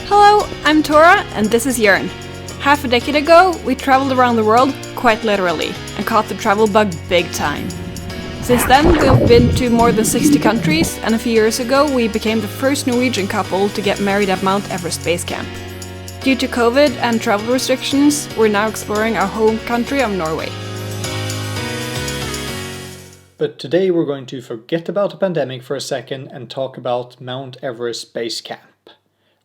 Hello, I'm Tora, and this is Jörn. Half a decade ago, we traveled around the world, quite literally, and caught the travel bug big time. Since then, we've been to more than 60 countries, and a few years ago, we became the first Norwegian couple to get married at Mount Everest Base Camp. Due to COVID and travel restrictions, we're now exploring our home country of Norway. But today we're going to forget about the pandemic for a second and talk about Mount Everest Base Camp.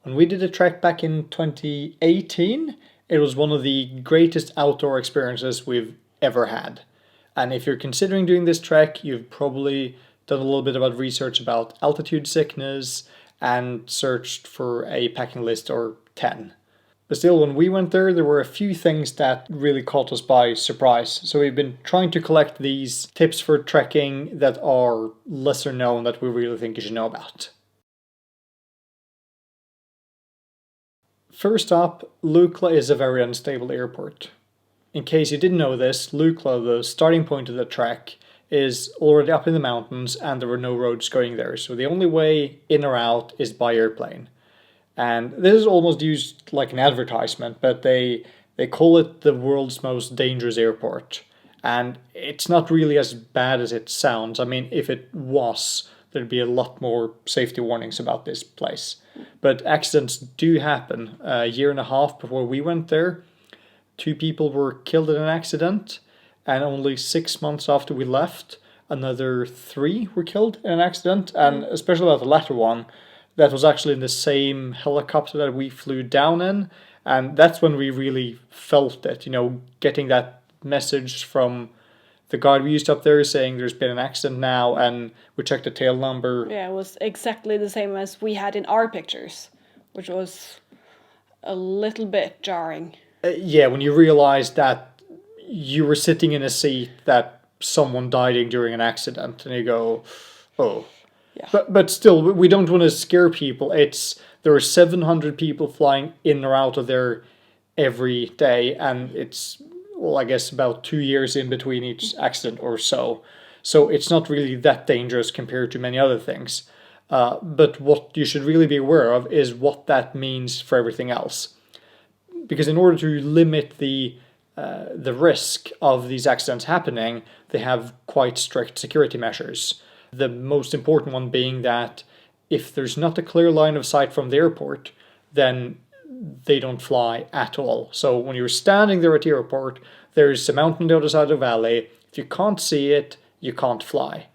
When we did a trek back in 2018, it was one of the greatest outdoor experiences we've ever had. And if you're considering doing this trek, you've probably done a little bit about research about altitude sickness and searched for a packing list or 10. But still, when we went there were a few things that really caught us by surprise. So we've been trying to collect these tips for trekking that are lesser known that we really think you should know about. First up, Lukla is a very unstable airport. In case you didn't know this, Lukla, the starting point of the trek, is already up in the mountains and there were no roads going there. So the only way in or out is by airplane. And this is almost used like an advertisement, but they call it the world's most dangerous airport. And it's not really as bad as it sounds. I mean, if it was, there'd be a lot more safety warnings about this place. But accidents do happen. A year and a half before we went there, 2 people were killed in an accident. And only 6 months after we left, another 3 were killed in an accident. And especially about the latter one, that was actually in the same helicopter that we flew down in. And that's when we really felt it, getting that message from the guide we used up there saying there's been an accident now, and we checked the tail number. Yeah, it was exactly the same as we had in our pictures, which was a little bit jarring. Yeah, when you realize that you were sitting in a seat that someone died in during an accident, and you go, oh. Yeah. But still, we don't want to scare people. There are 700 people flying in or out of there every day, and it's, I guess about 2 years in between each accident or so. So it's not really that dangerous compared to many other things. But what you should really be aware of is what that means for everything else. Because in order to limit the risk of these accidents happening, they have quite strict security measures. The most important one being that if there's not a clear line of sight from the airport, then they don't fly at all. So when you're standing there at the airport, there's a mountain on the other side of the valley. If you can't see it, you can't fly.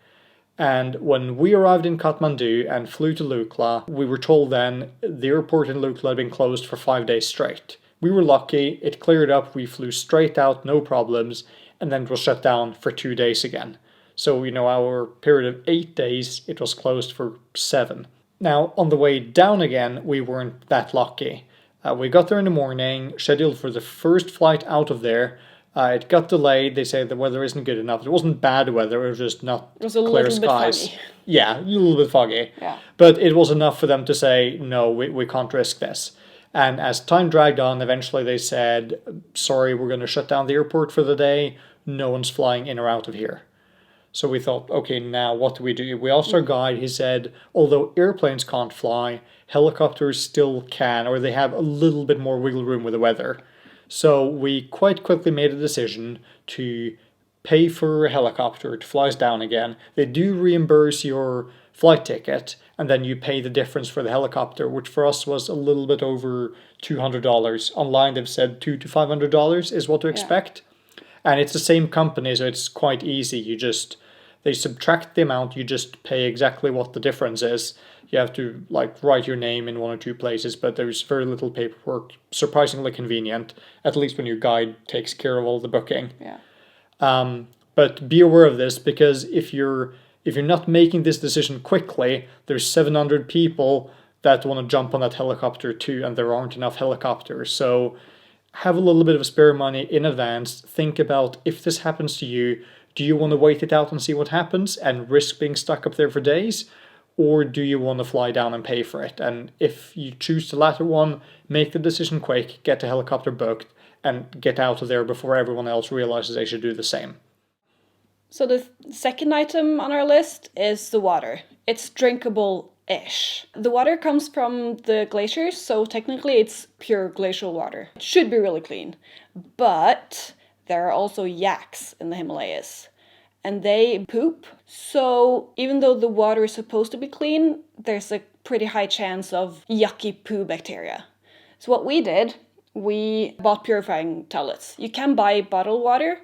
And when we arrived in Kathmandu and flew to Lukla, we were told then the airport in Lukla had been closed for 5 days straight. We were lucky, it cleared up, we flew straight out, no problems, and then it was shut down for 2 days again. So, our period of 8 days, it was closed for 7. Now, on the way down again, we weren't that lucky. We got there in the morning, scheduled for the first flight out of there. It got delayed. They say the weather isn't good enough. It wasn't bad weather, it was just not clear skies. It was a little bit foggy. Yeah, a little bit foggy. Yeah. But it was enough for them to say, no, we can't risk this. And as time dragged on, eventually they said, sorry, we're going to shut down the airport for the day. No one's flying in or out of here. So we thought, okay, now what do? We asked our guide, he said, although airplanes can't fly, helicopters still can, or they have a little bit more wiggle room with the weather. So we quite quickly made a decision to pay for a helicopter to fly us down again. They do reimburse your flight ticket, and then you pay the difference for the helicopter, which for us was a little bit over $200. Online they've said $200 to $500 is what to expect. And it's the same company, so it's quite easy. They subtract the amount, you just pay exactly what the difference is. You have to write your name in 1 or 2 places, but there's very little paperwork. Surprisingly convenient, at least when your guide takes care of all the booking. Yeah. But be aware of this, because if you're not making this decision quickly, there's 700 people that want to jump on that helicopter too, and there aren't enough helicopters. So have a little bit of spare money in advance. Think about, if this happens to you, do you want to wait it out and see what happens and risk being stuck up there for days? Or do you want to fly down and pay for it? And if you choose the latter one, make the decision quick, get the helicopter booked, and get out of there before everyone else realizes they should do the same. So the second item on our list is the water. It's drinkable ish. The water comes from the glaciers, so technically it's pure glacial water. It should be really clean. But there are also yaks in the Himalayas, and they poop. So even though the water is supposed to be clean, there's a pretty high chance of yucky poo bacteria. So what we did, we bought purifying tablets. You can buy bottled water,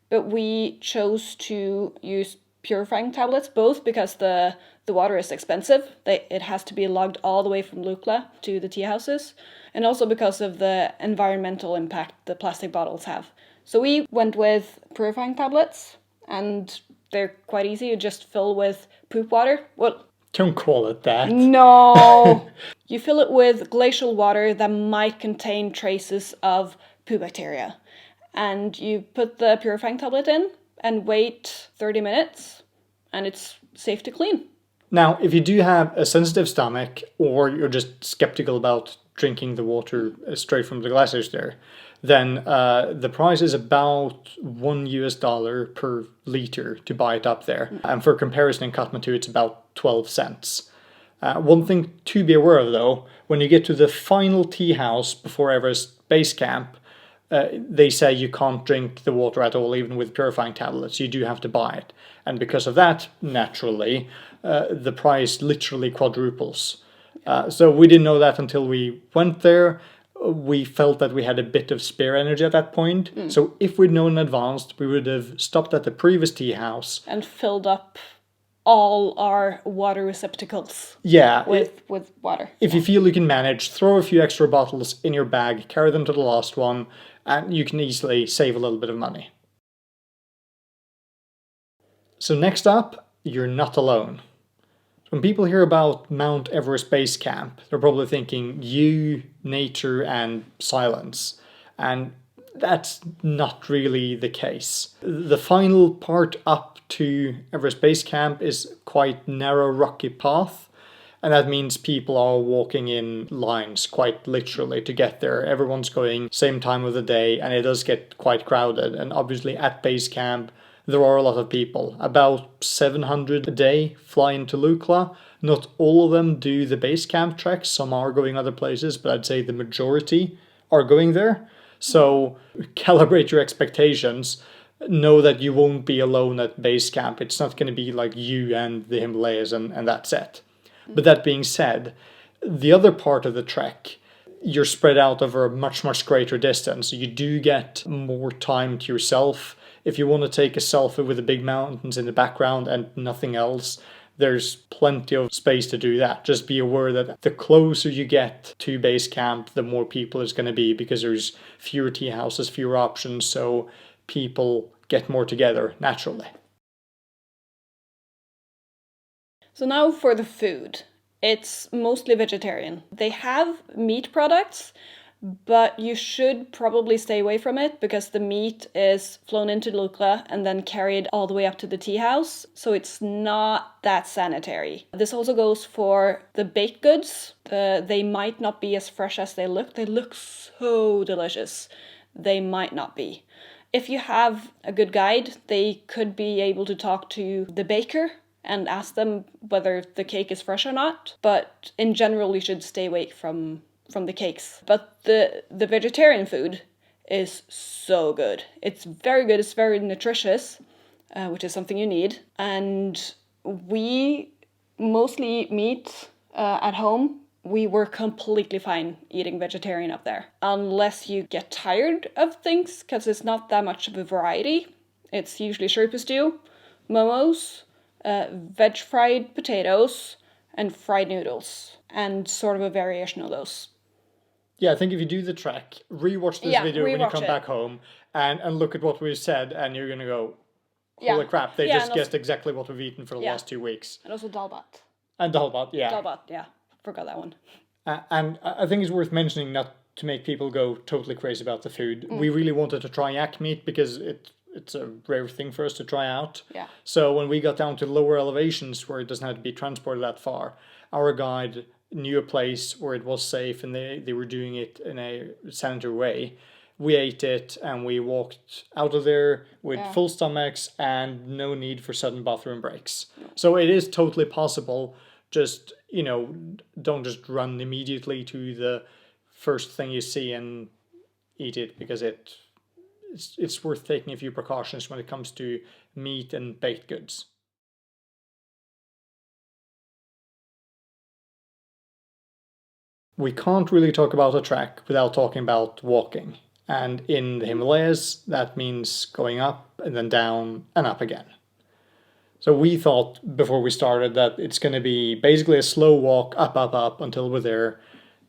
but we chose to use purifying tablets, both because the water is expensive. It has to be lugged all the way from Lukla to the tea houses, and also because of the environmental impact the plastic bottles have. So we went with purifying tablets, and they're quite easy. You just fill with poop water. Well, Don't call it that. no! You fill it with glacial water that might contain traces of poo bacteria. And you put the purifying tablet in and wait 30 minutes, and it's safe to clean. Now, if you do have a sensitive stomach, or you're just skeptical about drinking the water straight from the glaciers there, then the price is about $1 per liter to buy it up there. And for comparison, in Kathmandu, it's about 12 cents. One thing to be aware of, though, when you get to the final tea house before Everest base camp, they say you can't drink the water at all, even with purifying tablets. You do have to buy it. And because of that, naturally, the price literally quadruples. So we didn't know that until we went there. We felt that we had a bit of spare energy at that point. So if we'd known in advance, we would have stopped at the previous tea house. And filled up all our water receptacles. Yeah. With water. If you feel you can manage, throw a few extra bottles in your bag, carry them to the last one, and you can easily save a little bit of money. So next up, you're not alone. When people hear about Mount Everest Base Camp, they're probably thinking you, nature, and silence. And that's not really the case. The final part up to Everest Base Camp is quite narrow, rocky path. And that means people are walking in lines, quite literally, to get there. Everyone's going same time of the day, and it does get quite crowded. And obviously at base camp, there are a lot of people. About 700 a day fly into Lukla. Not all of them do the base camp treks. Some are going other places, but I'd say the majority are going there. So calibrate your expectations. Know that you won't be alone at base camp. It's not going to be like you and the Himalayas and that's it. But that being said, the other part of the trek, you're spread out over a much, much greater distance. You do get more time to yourself. If you want to take a selfie with the big mountains in the background and nothing else, there's plenty of space to do that. Just be aware that the closer you get to base camp, the more people it's going to be, because there's fewer tea houses, fewer options, so people get more together naturally. So now for the food. It's mostly vegetarian. They have meat products, but you should probably stay away from it because the meat is flown into Lukla and then carried all the way up to the tea house. So it's not that sanitary. This also goes for the baked goods. They might not be as fresh as they look. They look so delicious. They might not be. If you have a good guide, they could be able to talk to the baker and ask them whether the cake is fresh or not. But in general, you should stay away from the cakes. But the vegetarian food is so good. It's very good. It's very nutritious, which is something you need. And we mostly eat meat at home. We were completely fine eating vegetarian up there. Unless you get tired of things, because it's not that much of a variety. It's usually Sherpa stew, momos, veg fried potatoes, and fried noodles, and sort of a variation of those. Yeah, I think if you do the trek, rewatch this video when you come back home, and look at what we've said, and you're going to go, holy crap, they just guessed exactly what we've eaten for the last 2 weeks. And also dal bhat. And dal bhat, yeah. Dal bhat, yeah. Forgot that one. And I think it's worth mentioning, not to make people go totally crazy about the food. We really wanted to try yak meat because it's a rare thing for us to try out. Yeah. So when we got down to lower elevations where it doesn't have to be transported that far, our guide knew a place where it was safe and they were doing it in a sanitary way. We ate it and we walked out of there with full stomachs and no need for sudden bathroom breaks. So it is totally possible just, don't just run immediately to the first thing you see and eat it, because it's worth taking a few precautions when it comes to meat and baked goods. We can't really talk about a trek without talking about walking. And in the Himalayas, that means going up and then down and up again. So we thought before we started that it's going to be basically a slow walk up, up, up until we're there,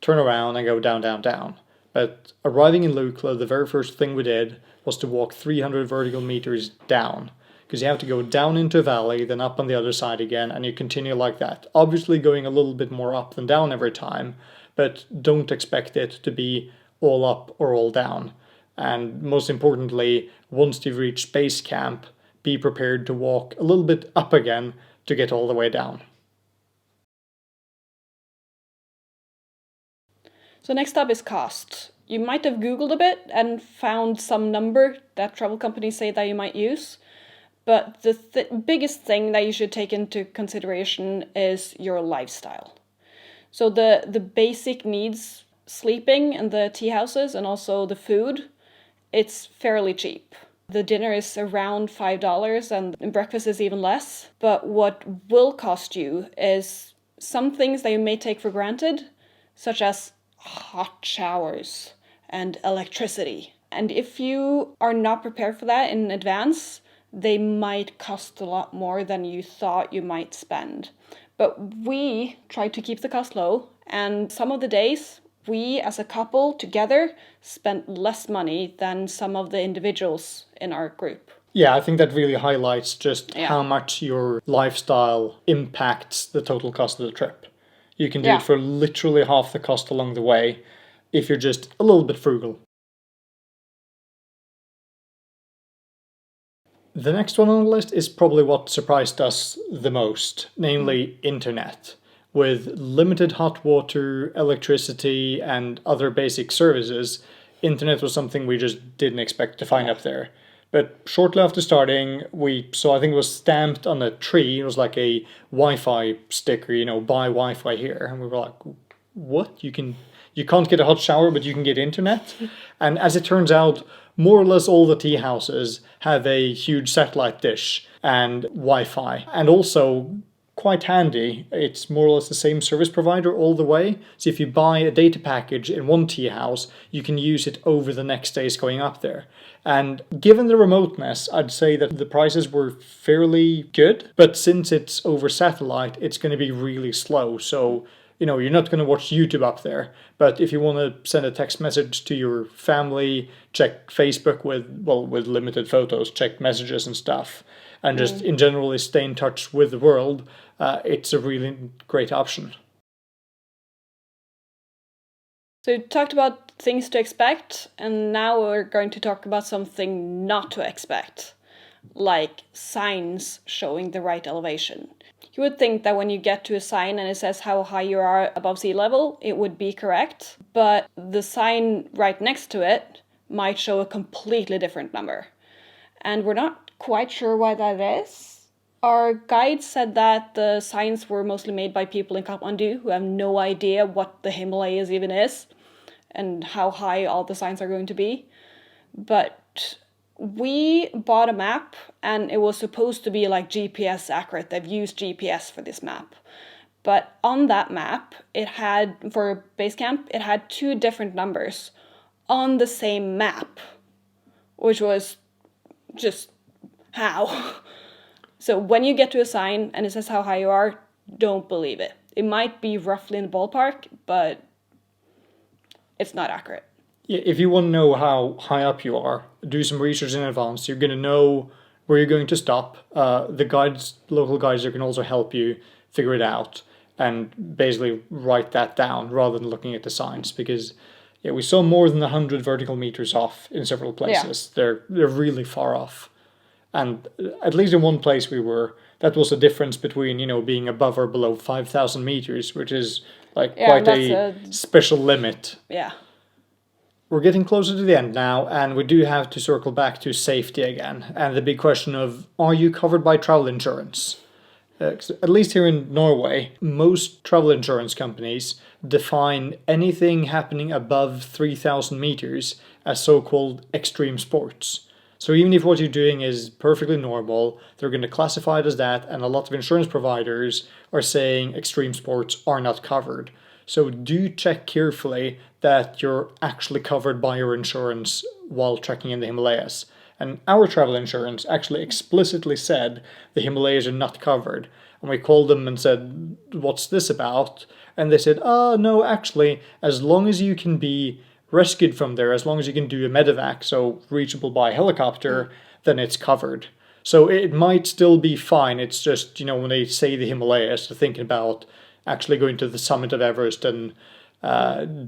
turn around and go down, down, down. But arriving in Lukla, the very first thing we did was to walk 300 vertical meters down. Because you have to go down into a valley, then up on the other side again, and you continue like that. Obviously going a little bit more up than down every time, but don't expect it to be all up or all down. And most importantly, once you've reached base camp, be prepared to walk a little bit up again to get all the way down. So next up is cost. You might have Googled a bit and found some number that travel companies say that you might use. But the biggest thing that you should take into consideration is your lifestyle. So the basic needs, sleeping and the tea houses and also the food, it's fairly cheap. The dinner is around $5 and breakfast is even less. But what will cost you is some things that you may take for granted, such as hot showers and electricity. And if you are not prepared for that in advance, they might cost a lot more than you thought you might spend. But we try to keep the cost low, and some of the days we as a couple together spent less money than some of the individuals in our group. Yeah, I think that really highlights just how much your lifestyle impacts the total cost of the trip. You can do it for literally half the cost along the way if you're just a little bit frugal. The next one on the list is probably what surprised us the most, namely internet. With limited hot water, electricity, and other basic services, internet was something we just didn't expect to find up there. But shortly after starting, we saw, I think it was stamped on a tree, it was like a Wi-Fi sticker, buy Wi-Fi here. And we were like, what? You can't get a hot shower, but you can get internet? And as it turns out, more or less all the tea houses have a huge satellite dish and Wi-Fi. And also, quite handy, it's more or less the same service provider all the way. So if you buy a data package in one tea house, you can use it over the next days going up there. And given the remoteness, I'd say that the prices were fairly good. But since it's over satellite, it's going to be really slow. So you're not going to watch YouTube up there. But if you want to send a text message to your family, check Facebook with limited photos, check messages and stuff, and just in general stay in touch with the world, it's a really great option. So we talked about things to expect, and now we're going to talk about something not to expect, like signs showing the right elevation. You would think that when you get to a sign and it says how high you are above sea level, it would be correct. But the sign right next to it might show a completely different number. And we're not quite sure why that is. Our guide said that the signs were mostly made by people in Kathmandu who have no idea what the Himalayas even is and how high all the signs are going to be. But we bought a map and it was supposed to be like GPS accurate. They've used GPS for this map. But on that map, it had, for base camp, it had two different numbers on the same map, which was just how? So when you get to a sign and it says how high you are, don't believe it. It might be roughly in the ballpark, but it's not accurate. Yeah, if you want to know how high up you are, do some research in advance. You're going to know where you're going to stop. The local guides, can also help you figure it out and basically write that down rather than looking at the signs, because we saw more than 100 vertical meters off in several places. Yeah. They're really far off. And at least in one place that was the difference between, being above or below 5,000 meters, which is quite a special limit. Yeah. We're getting closer to the end now, and we do have to circle back to safety again. And the big question of, are you covered by travel insurance? At least here in Norway, most travel insurance companies define anything happening above 3,000 meters as so-called extreme sports. So even if what you're doing is perfectly normal, they're going to classify it as that, and a lot of insurance providers are saying extreme sports are not covered. So do check carefully that you're actually covered by your insurance while trekking in the Himalayas. And our travel insurance actually explicitly said the Himalayas are not covered. And we called them and said, what's this about? And they said, oh, no, actually, as long as you can be rescued from there, as long as you can do a medevac, so reachable by helicopter, then it's covered. So it might still be fine. It's just, when they say the Himalayas, they're thinking about actually going to the summit of Everest and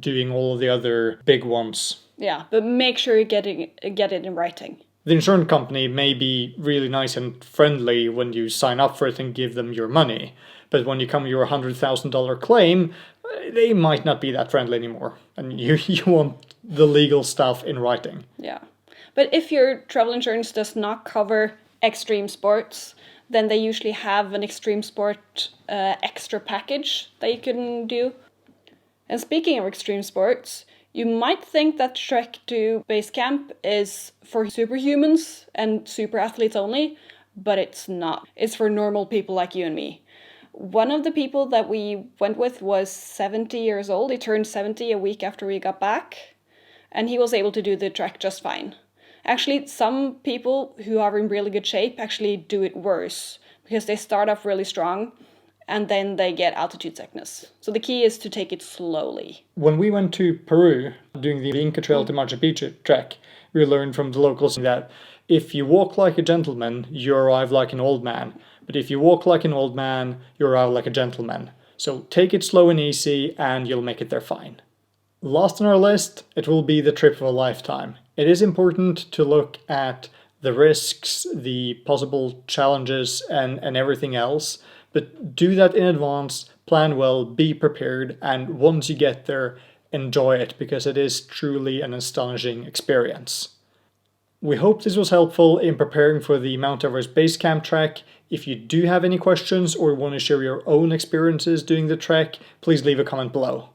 doing all of the other big ones. Yeah, but make sure you get it in writing. The insurance company may be really nice and friendly when you sign up for it and give them your money, but when you come with your $100,000 claim, they might not be that friendly anymore, and you want the legal stuff in writing. Yeah, but if your travel insurance does not cover extreme sports, then they usually have an extreme sport extra package that you can do. And speaking of extreme sports, you might think that trek to base camp is for superhumans and super athletes only, but it's not. It's for normal people like you and me. One of the people that we went with was 70 years old. He turned 70 a week after we got back, and he was able to do the trek just fine. Actually, some people who are in really good shape actually do it worse, because they start off really strong, and then they get altitude sickness. So the key is to take it slowly. When we went to Peru, doing the Inca Trail to Machu Picchu trek, we learned from the locals that if you walk like a gentleman, you arrive like an old man. But if you walk like an old man, you arrive like a gentleman. So take it slow and easy, and you'll make it there fine. Last on our list, it will be the trip of a lifetime. It is important to look at the risks, the possible challenges, and everything else. But do that in advance, plan well, be prepared, and once you get there, enjoy it, because it is truly an astonishing experience. We hope this was helpful in preparing for the Mount Everest Base Camp trek. If you do have any questions or want to share your own experiences doing the trek, please leave a comment below.